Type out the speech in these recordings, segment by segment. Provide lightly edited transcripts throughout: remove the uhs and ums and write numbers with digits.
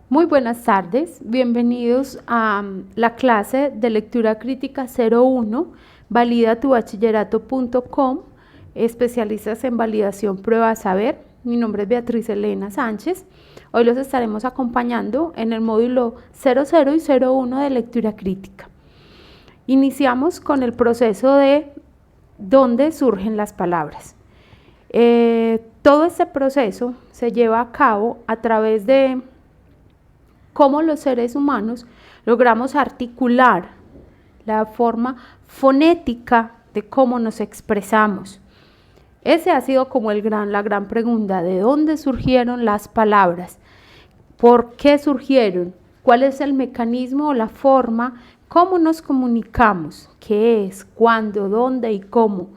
Muy buenas tardes, bienvenidos a la clase de lectura crítica 01, validatubachillerato.com, especialistas en validación prueba de saber. Mi nombre es Beatriz Elena Sánchez. Hoy los estaremos acompañando en el módulo 00 y 01 de lectura crítica. Iniciamos con el proceso de dónde surgen las palabras. Todo este proceso se lleva a cabo a través de cómo los seres humanos logramos articular la forma fonética de cómo nos expresamos. Ese ha sido como la gran pregunta: ¿de dónde surgieron las palabras? ¿Por qué surgieron? ¿Cuál es el mecanismo o la forma? ¿Cómo nos comunicamos? ¿Qué es? ¿Cuándo? ¿Dónde? ¿Y cómo?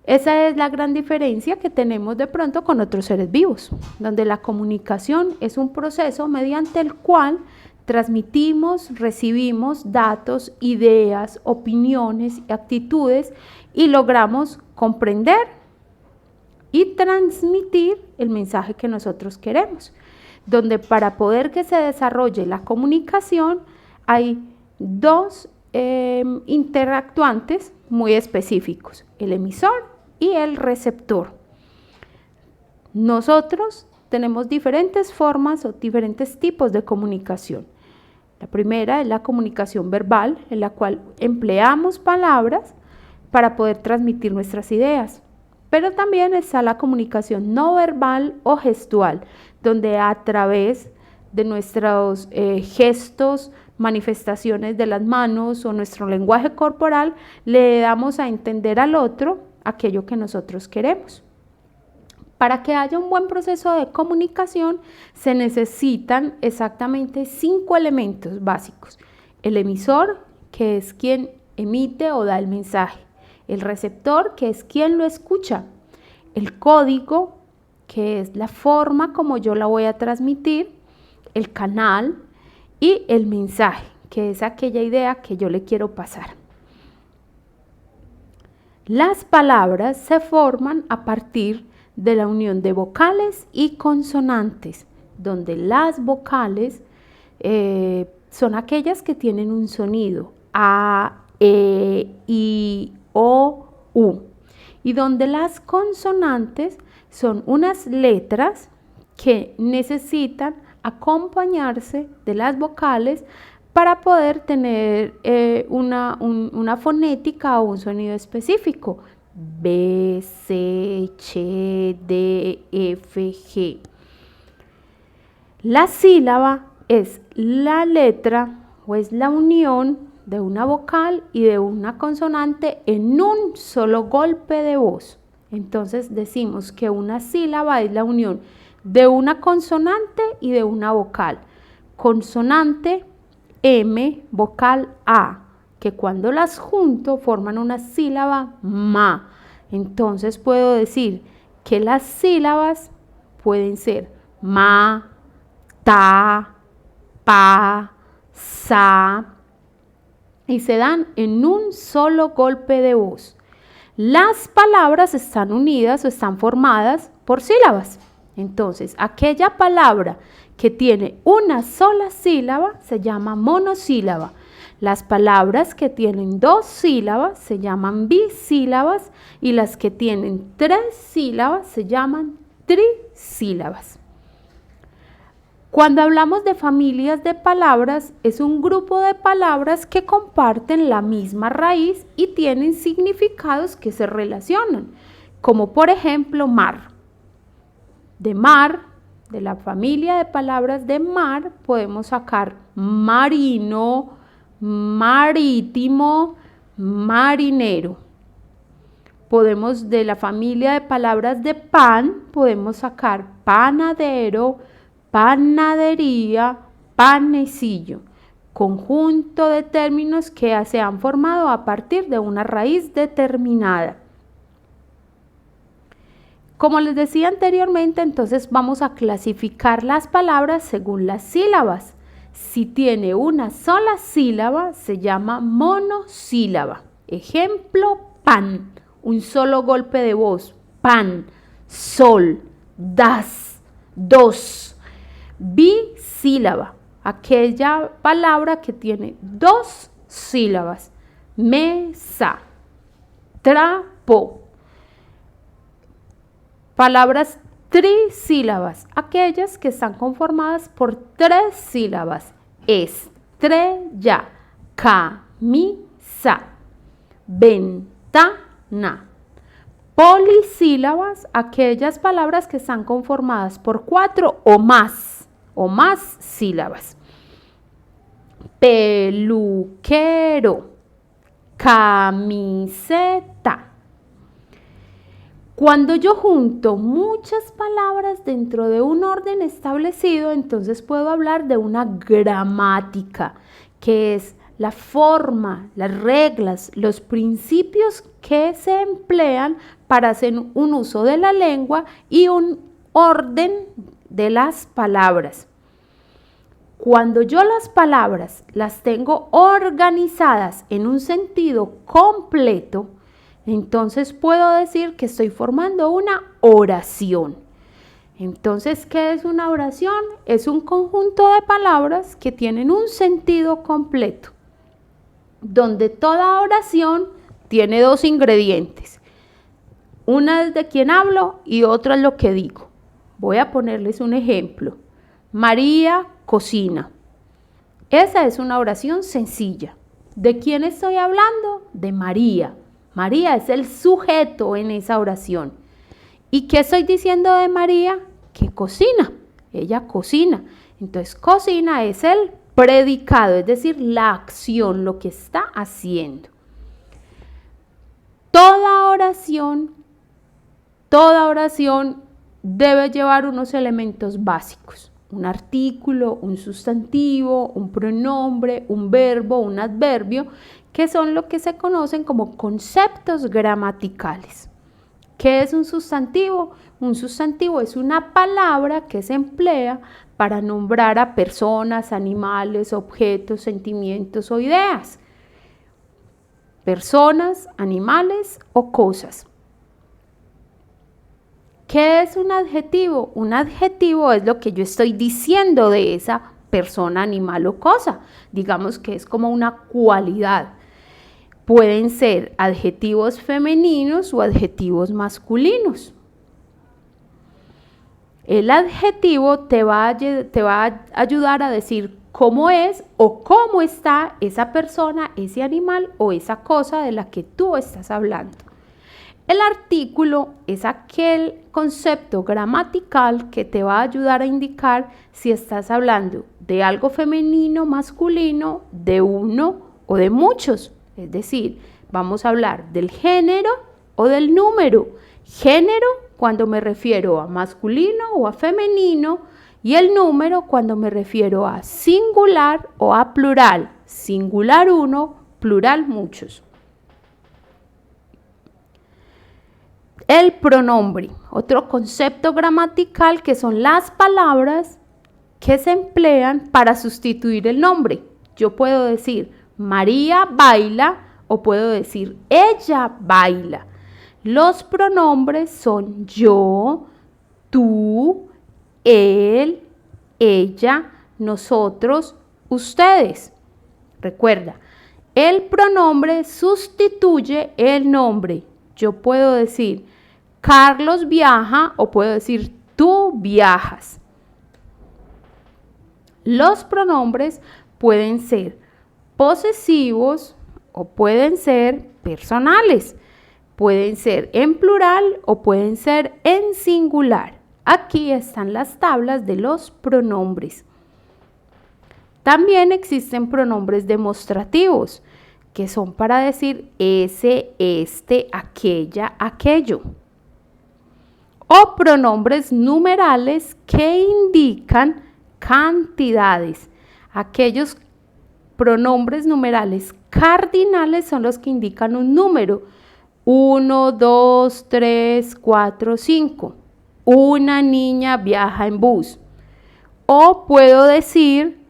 Esa es la gran diferencia que tenemos de pronto con otros seres vivos, donde la comunicación es un proceso mediante el cual transmitimos, recibimos datos, ideas, opiniones, actitudes y logramos comprender y transmitir el mensaje que nosotros queremos. Donde para poder que se desarrolle la comunicación hay dos interactuantes muy específicos: el emisor y el receptor. Nosotros tenemos diferentes formas o diferentes tipos de comunicación. La primera es la comunicación verbal, en la cual empleamos palabras para poder transmitir nuestras ideas. Pero también está la comunicación no verbal o gestual, donde a través de nuestros gestos, manifestaciones de las manos o nuestro lenguaje corporal le damos a entender al otro aquello que nosotros queremos. Para que haya un buen proceso de comunicación se necesitan exactamente 5 elementos básicos: el emisor, que es quien emite o da el mensaje; el receptor, que es quien lo escucha; el código, que es la forma como yo la voy a transmitir; el canal; y el mensaje, que es aquella idea que yo le quiero pasar. Las palabras se forman a partir de la unión de vocales y consonantes, donde las vocales son aquellas que tienen un sonido A, E, I, O, U, y donde las consonantes son unas letras que necesitan acompañarse de las vocales para poder tener una fonética o un sonido específico: B, C, Ch, D, F, G. La sílaba es la letra o es la unión de una vocal y de una consonante en un solo golpe de voz. Entonces decimos que una sílaba es la unión de una consonante y de una vocal. Consonante M, vocal A, que cuando las junto forman una sílaba ma. Entonces puedo decir que las sílabas pueden ser ma, ta, pa, sa, y se dan en un solo golpe de voz. Las palabras están unidas o están formadas por sílabas. Entonces, aquella palabra que tiene una sola sílaba se llama monosílaba. Las palabras que tienen 2 sílabas se llaman bisílabas y las que tienen 3 sílabas se llaman trisílabas. Cuando hablamos de familias de palabras, es un grupo de palabras que comparten la misma raíz y tienen significados que se relacionan, como por ejemplo mar. De mar, de la familia de palabras de mar, podemos sacar marino, marítimo, marinero. Podemos, de la familia de palabras de pan, podemos sacar panadero, panadería, panecillo, conjunto de términos que se han formado a partir de una raíz determinada. Como les decía anteriormente, entonces vamos a clasificar las palabras según las sílabas. Si tiene una sola sílaba, se llama monosílaba. Ejemplo: pan, un solo golpe de voz, pan; sol, das, dos. Bisílaba, aquella palabra que tiene 2 sílabas. Mesa, trapo. Palabras trisílabas, aquellas que están conformadas por 3 sílabas. Estrella, camisa, ventana. Polisílabas, aquellas palabras que están conformadas por 4 o más sílabas. Peluquero, camiseta. Cuando yo junto muchas palabras dentro de un orden establecido, entonces puedo hablar de una gramática, que es la forma, las reglas, los principios que se emplean para hacer un uso de la lengua y un orden de las palabras. Cuando yo las palabras las tengo organizadas en un sentido completo, entonces puedo decir que estoy formando una oración. Entonces, ¿qué es una oración? Es un conjunto de palabras que tienen un sentido completo, donde toda oración tiene 2 ingredientes. Una es de quien hablo y otra es lo que digo. Voy a ponerles un ejemplo. María cocina. Esa es una oración sencilla. ¿De quién estoy hablando? De María. María es el sujeto en esa oración. ¿Y qué estoy diciendo de María? Que cocina. Ella cocina. Entonces, cocina es el predicado, es decir, la acción, lo que está haciendo. Toda oración debe llevar unos elementos básicos. Un artículo, un sustantivo, un pronombre, un verbo, un adverbio, que son lo que se conocen como conceptos gramaticales. ¿Qué es un sustantivo? Un sustantivo es una palabra que se emplea para nombrar a personas, animales, objetos, sentimientos o ideas. Personas, animales o cosas. ¿Qué es un adjetivo? Un adjetivo es lo que yo estoy diciendo de esa persona, animal o cosa. Digamos que es como una cualidad. Pueden ser adjetivos femeninos o adjetivos masculinos. El adjetivo te va a ayudar a decir cómo es o cómo está esa persona, ese animal o esa cosa de la que tú estás hablando. El artículo es aquel concepto gramatical que te va a ayudar a indicar si estás hablando de algo femenino, masculino, de uno o de muchos. Es decir, vamos a hablar del género o del número. Género cuando me refiero a masculino o a femenino y el número cuando me refiero a singular o a plural. Singular uno, plural muchos. El pronombre, otro concepto gramatical que son las palabras que se emplean para sustituir el nombre. Yo puedo decir María baila o puedo decir ella baila. Los pronombres son yo, tú, él, ella, nosotros, ustedes. Recuerda, el pronombre sustituye el nombre. Yo puedo decir Carlos viaja o puedo decir tú viajas. Los pronombres pueden ser posesivos o pueden ser personales. Pueden ser en plural o pueden ser en singular. Aquí están las tablas de los pronombres. También existen pronombres demostrativos, que son para decir ese, este, aquella, aquello. O pronombres numerales que indican cantidades. Aquellos pronombres numerales cardinales son los que indican un número. 1, 2, 3, 4, 5. Una niña viaja en bus. O puedo decir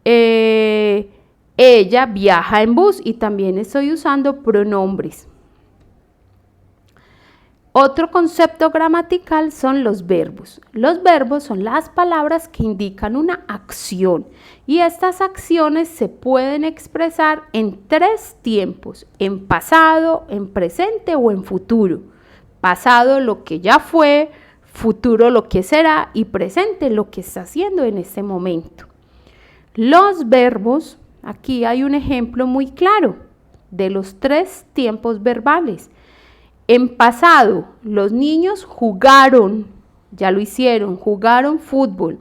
ella viaja en bus y también estoy usando pronombres. Otro concepto gramatical son los verbos. Los verbos son las palabras que indican una acción y estas acciones se pueden expresar en 3 tiempos: en pasado, en presente o en futuro. Pasado, lo que ya fue; futuro, lo que será; y presente, lo que está haciendo en este momento. Los verbos, aquí hay un ejemplo muy claro de los 3 tiempos verbales. En pasado, los niños jugaron, ya lo hicieron, jugaron fútbol.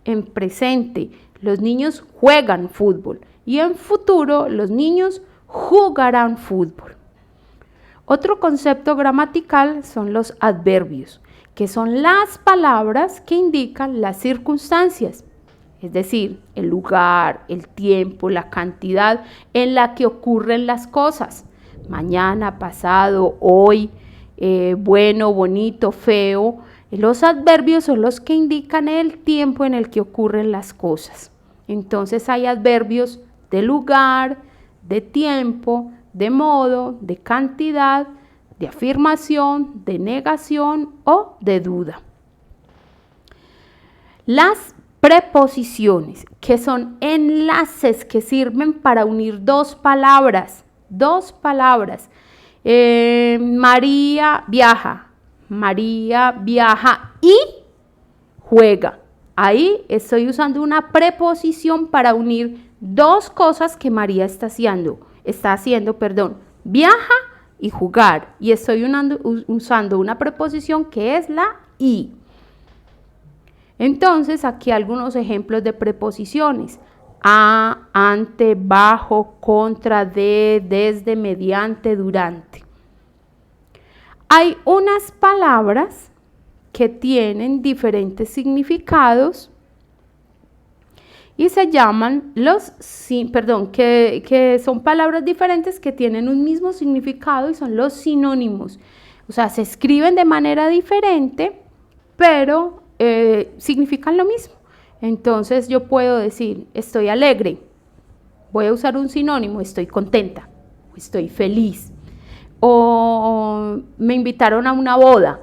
En presente, los niños juegan fútbol. Y en futuro, los niños jugarán fútbol. Otro concepto gramatical son los adverbios, que son las palabras que indican las circunstancias, es decir, el lugar, el tiempo, la cantidad en la que ocurren las cosas. Mañana, pasado, hoy, bueno, bonito, feo. Los adverbios son los que indican el tiempo en el que ocurren las cosas. Entonces hay adverbios de lugar, de tiempo, de modo, de cantidad, de afirmación, de negación o de duda. Las preposiciones, que son enlaces que sirven para unir 2 palabras. 2 palabras. María viaja y juega. Ahí estoy usando una preposición para unir 2 cosas que María está haciendo, viaja y jugar. Y estoy usando una preposición que es la y. Entonces, aquí algunos ejemplos de preposiciones: a, ante, bajo, contra, de, desde, mediante, durante. Hay unas palabras que tienen diferentes significados y se llaman que son palabras diferentes que tienen un mismo significado y son los sinónimos. O sea, se escriben de manera diferente, pero significan lo mismo. Entonces yo puedo decir estoy alegre, voy a usar un sinónimo: estoy contenta, estoy feliz. O me invitaron a una boda,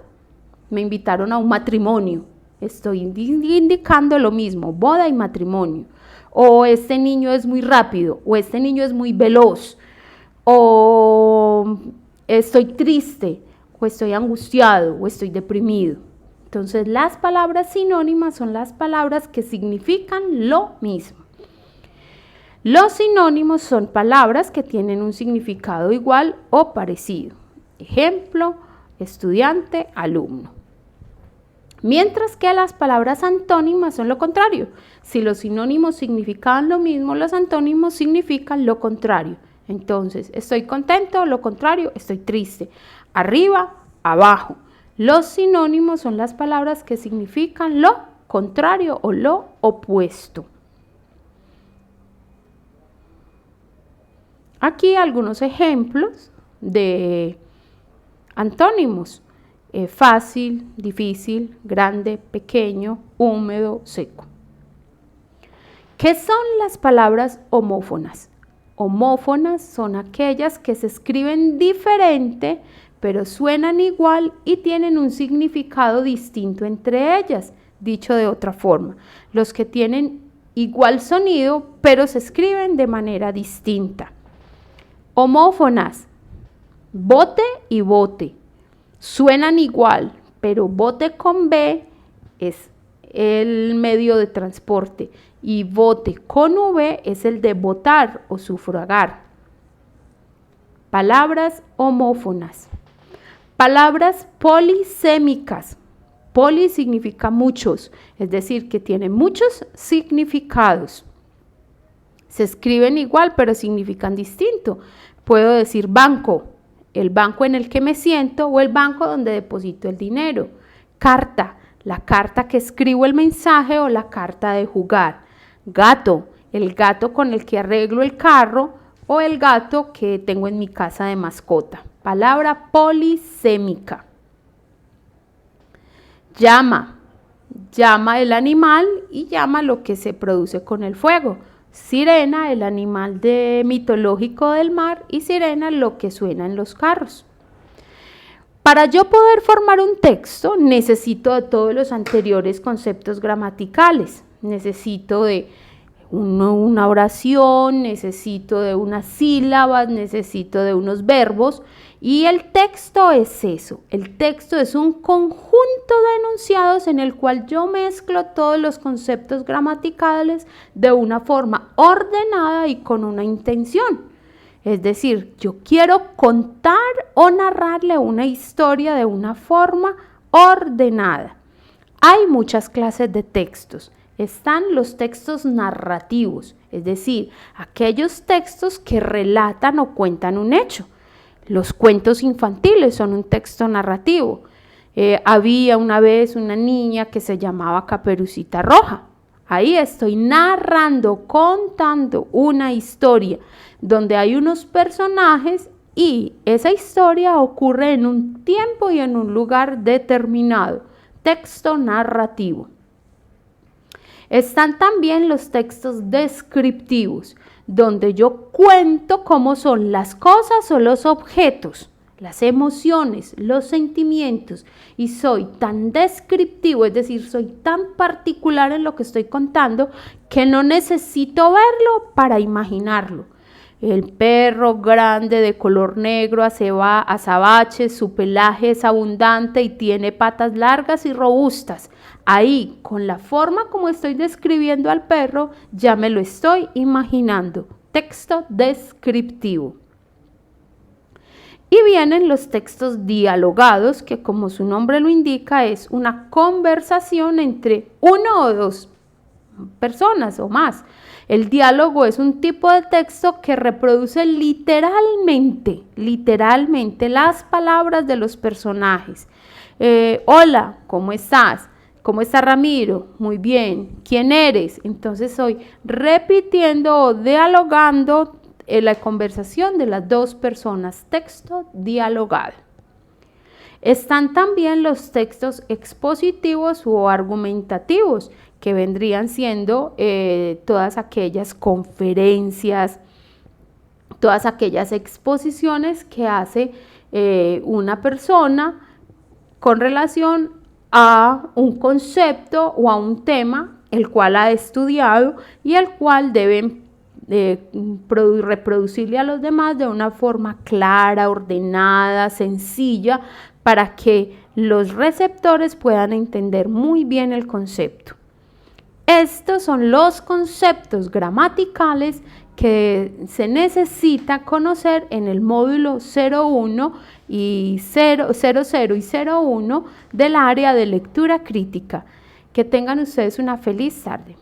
me invitaron a un matrimonio, estoy indicando lo mismo: boda y matrimonio. O este niño es muy rápido, o este niño es muy veloz. O estoy triste, o estoy angustiado, o estoy deprimido. Entonces, las palabras sinónimas son las palabras que significan lo mismo. Los sinónimos son palabras que tienen un significado igual o parecido. Ejemplo: estudiante, alumno. Mientras que las palabras antónimas son lo contrario. Si los sinónimos significaban lo mismo, los antónimos significan lo contrario. Entonces, estoy contento, lo contrario, estoy triste. Arriba, abajo. Los sinónimos son las palabras que significan lo contrario o lo opuesto. Aquí algunos ejemplos de antónimos: fácil, difícil, grande, pequeño, húmedo, seco. ¿Qué son las palabras homófonas? Homófonas son aquellas que se escriben diferente, pero suenan igual y tienen un significado distinto entre ellas. Dicho de otra forma, los que tienen igual sonido, pero se escriben de manera distinta. Homófonas: bote y bote. Suenan igual, pero bote con B es el medio de transporte y bote con V es el de votar o sufragar. Palabras homófonas. Palabras polisémicas. Poli significa muchos, es decir, que tienen muchos significados. Se escriben igual, pero significan distinto. Puedo decir banco, el banco en el que me siento, o el banco donde deposito el dinero. Carta, la carta que escribo el mensaje o la carta de jugar. Gato, el gato con el que arreglo el carro o el gato que tengo en mi casa de mascota. Palabra polisémica. Llama, llama el animal y llama lo que se produce con el fuego. Sirena, el animal mitológico del mar, y sirena, lo que suena en los carros. Para yo poder formar un texto, necesito de todos los anteriores conceptos gramaticales. Necesito de una oración, necesito de unas sílabas, necesito de unos verbos. Y el texto es eso. El texto es un conjunto de enunciados en el cual yo mezclo todos los conceptos gramaticales de una forma ordenada y con una intención. Es decir, yo quiero contar o narrarle una historia de una forma ordenada. Hay muchas clases de textos. Están los textos narrativos, es decir, aquellos textos que relatan o cuentan un hecho. Los cuentos infantiles son un texto narrativo. Había una vez una niña que se llamaba Caperucita Roja. Ahí estoy narrando, contando una historia donde hay unos personajes y esa historia ocurre en un tiempo y en un lugar determinado. Texto narrativo. Están también los textos descriptivos, donde yo cuento cómo son las cosas o los objetos, las emociones, los sentimientos, y soy tan descriptivo, es decir, soy tan particular en lo que estoy contando que no necesito verlo para imaginarlo. El perro grande de color negro, azabache, su pelaje es abundante y tiene patas largas y robustas. Ahí, con la forma como estoy describiendo al perro, ya me lo estoy imaginando. Texto descriptivo. Y vienen los textos dialogados, que como su nombre lo indica, es una conversación entre uno o dos personas o más. El diálogo es un tipo de texto que reproduce literalmente las palabras de los personajes. Hola, ¿cómo estás? ¿Cómo está Ramiro? Muy bien. ¿Quién eres? Entonces estoy repitiendo o dialogando la conversación de las dos personas. Texto dialogado. Están también los textos expositivos o argumentativos, que vendrían siendo todas aquellas conferencias, todas aquellas exposiciones que hace una persona con relación a un concepto o a un tema el cual ha estudiado y el cual deben reproducirle a los demás de una forma clara, ordenada, sencilla, para que los receptores puedan entender muy bien el concepto. Estos son los conceptos gramaticales que se necesita conocer en el módulo 01 y 00 y 01 del área de lectura crítica. Que tengan ustedes una feliz tarde.